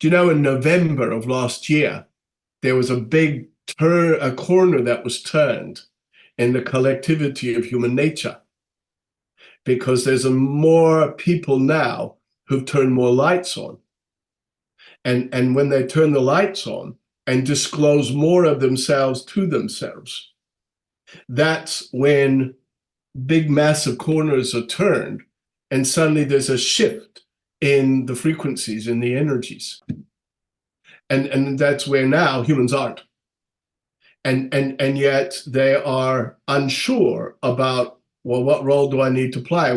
Do you know, in November of last year, there was a big a corner that was turned in the collectivity of human nature, because there's more people now who've turned more lights on. And when they turn the lights on and disclose more of themselves to themselves, that's when big, massive corners are turned, and suddenly there's a shift in the frequencies, in the energies. And that's where now humans aren't. And yet they are unsure about, well, what role do I need to play?